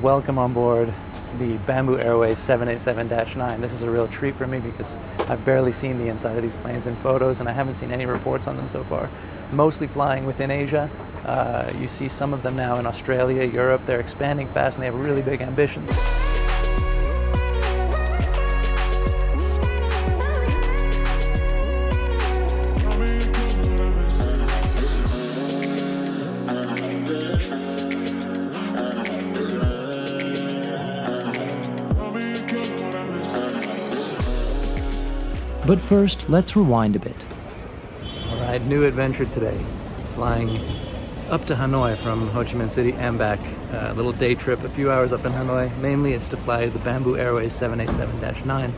Welcome on board the Bamboo Airways 787-9. This is a real treat for me because I've barely seen the inside of these planes in photos and I haven't seen any reports on them so far. Mostly flying within Asia. You see some of them now in Australia, Europe. They're expanding fast and they have really big ambitions. But first, let's rewind a bit. All right, new adventure today. Flying up to Hanoi from Ho Chi Minh City and back. A little day trip, a few hours up in Hanoi. Mainly it's to fly the Bamboo Airways 787-9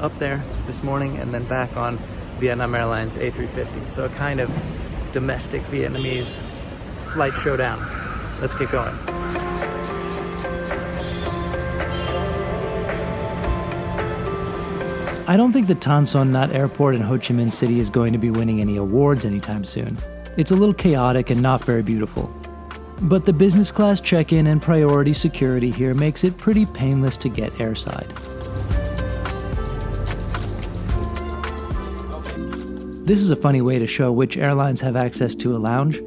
up there this morning and then back on Vietnam Airlines A350. So a kind of domestic Vietnamese flight showdown. Let's get going. I don't think the Tan Son Nhat Airport in Ho Chi Minh City is going to be winning any awards anytime soon. It's a little chaotic and not very beautiful. But the business class check-in and priority security here makes it pretty painless to get airside. This is a funny way to show which airlines have access to a lounge.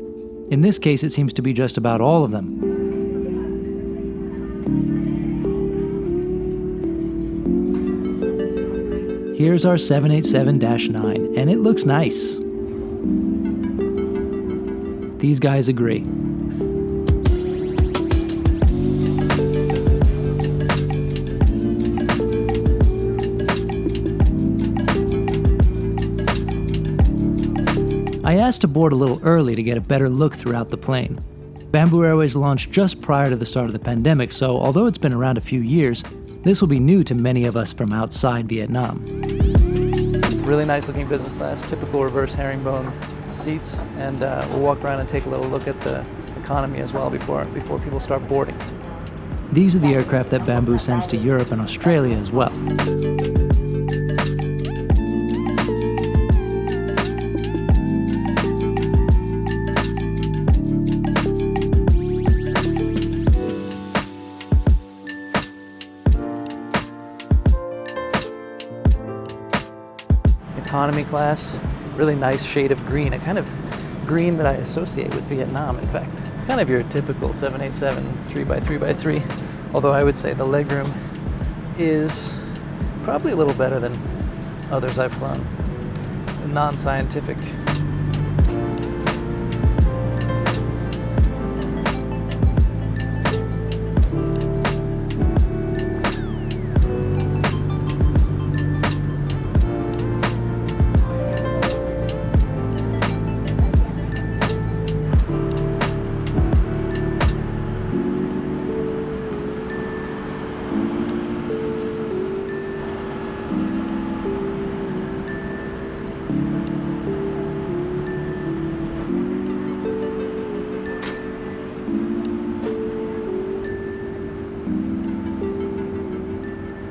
In this case, it seems to be just about all of them. Here's our 787-9, and it looks nice. These guys agree. I asked to board a little early to get a better look throughout the plane. Bamboo Airways launched just prior to the start of the pandemic, so although it's been around a few years, this will be new to many of us from outside Vietnam. Really nice looking business class, typical reverse herringbone seats, and we'll walk around and take a little look at the economy as well before people start boarding. These are the aircraft that Bamboo sends to Europe and Australia as well. Economy class, really nice shade of green, a kind of green that I associate with Vietnam, in fact. Kind of your typical 787 3x3x3, although I would say the legroom is probably a little better than others I've flown. Non-scientific.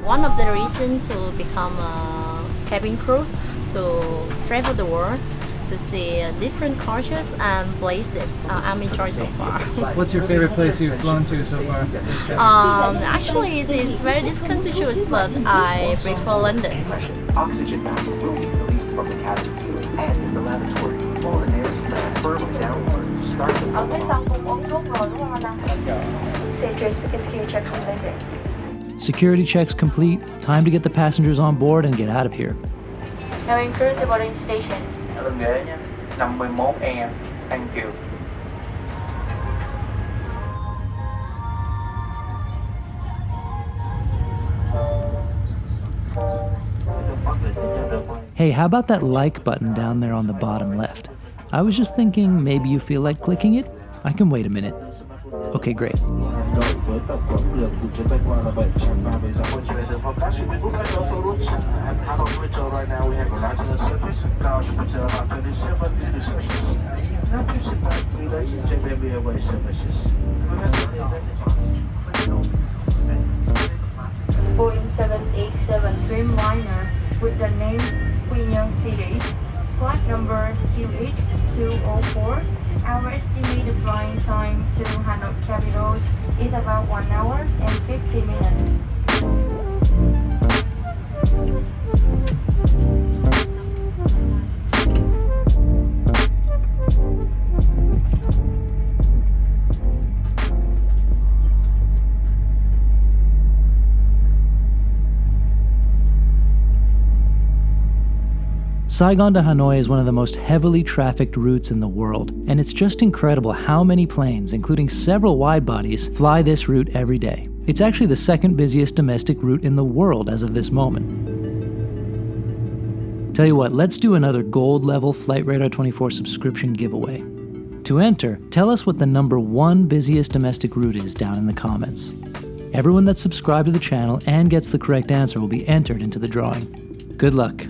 One of the reasons to become a cabin crew, to travel the world, to see different cultures and places. I'm enjoying so far. What's your favorite place you've flown to so far? Actually, it's very difficult to choose, but I prefer London. Oxygen mask will be released from the cabin ceiling and in the lavatory, while the air is transferred downwards to start the Security checks complete, time to get the passengers on board and get out of here. Now include the boarding station. Lên ghế nhé, 51E, thank you. Hey, how about that like button down there on the bottom left? I was just thinking maybe you feel like clicking it? I can wait a minute. Okay, great. Boeing 787 Dreamliner with the name Quy Nhơn City, flight number QH204, Our estimated flying time to Hanoi capitals is about 1 hour and 50 minutes. Saigon to Hanoi is one of the most heavily trafficked routes in the world, and it's just incredible how many planes, including several wide-bodies, fly this route every day. It's actually the second busiest domestic route in the world as of this moment. Tell you what, let's do another gold level Flight Radar 24 subscription giveaway. To enter, tell us what the number 1 busiest domestic route is down in the comments. Everyone that's subscribed to the channel and gets the correct answer will be entered into the drawing. Good luck.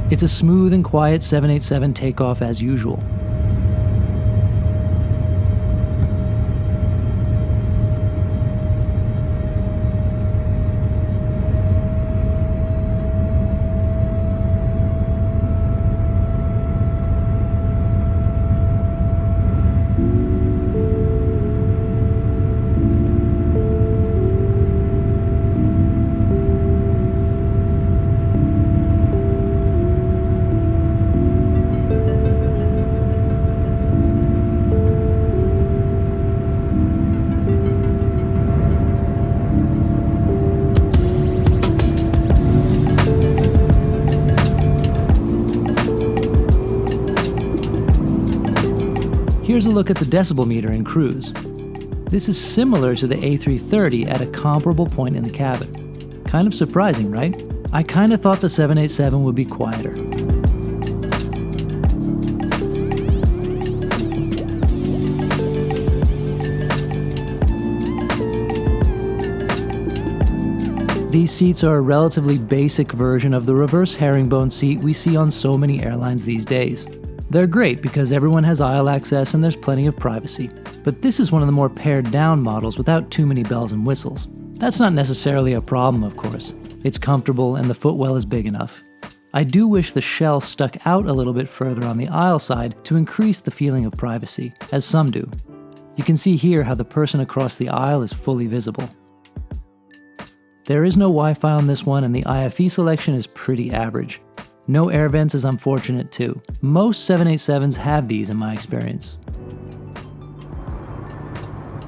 It's a smooth and quiet 787 takeoff as usual. Here's a look at the decibel meter in cruise. This is similar to the A330 at a comparable point in the cabin. Kind of surprising, right? I kind of thought the 787 would be quieter. These seats are a relatively basic version of the reverse herringbone seat we see on so many airlines these days. They're great because everyone has aisle access and there's plenty of privacy. But this is one of the more pared down models without too many bells and whistles. That's not necessarily a problem, of course. It's comfortable and the footwell is big enough. I do wish the shell stuck out a little bit further on the aisle side to increase the feeling of privacy, as some do. You can see here how the person across the aisle is fully visible. There is no Wi-Fi on this one and the IFE selection is pretty average. No air vents is unfortunate too. Most 787s have these in my experience.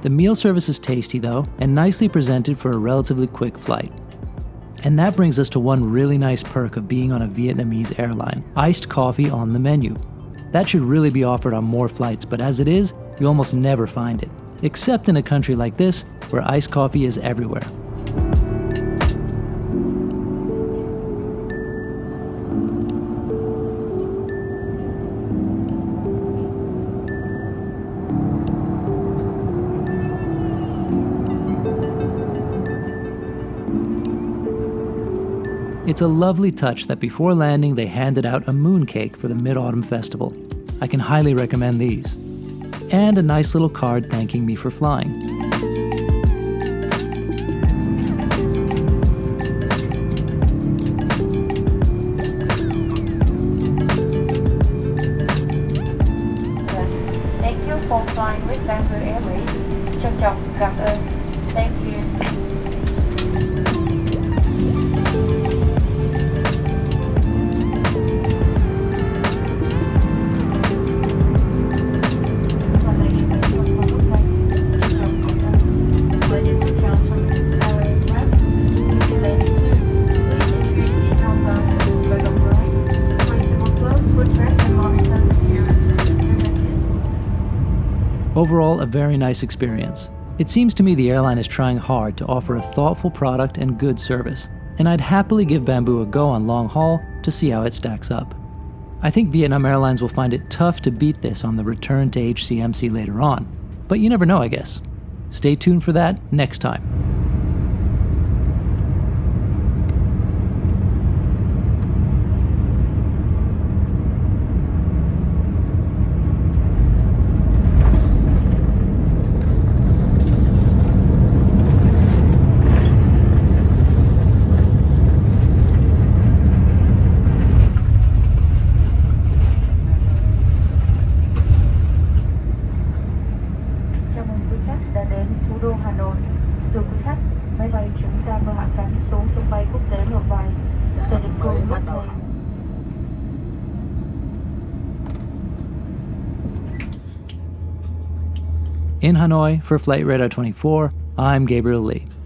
The meal service is tasty though, and nicely presented for a relatively quick flight. And that brings us to one really nice perk of being on a Vietnamese airline: iced coffee on the menu. That should really be offered on more flights, but as it is, you almost never find it. Except in a country like this, where iced coffee is everywhere. It's a lovely touch that before landing they handed out a mooncake for the Mid-Autumn Festival. I can highly recommend these. And a nice little card thanking me for flying. Overall, a very nice experience. It seems to me the airline is trying hard to offer a thoughtful product and good service, and I'd happily give Bamboo a go on long haul to see how it stacks up. I think Vietnam Airlines will find it tough to beat this on the return to HCMC later on, but you never know, I guess. Stay tuned for that next time. Chào mừng quý khách đã đến thủ đô Hà Nội. Thưa quý khách, máy bay chúng ta vừa hạ cánh xuống sân bay quốc tế Nội Bài. Sẽ được cùng lúc này. In Hanoi for Flight Radar 24, I'm Gabriel Lee.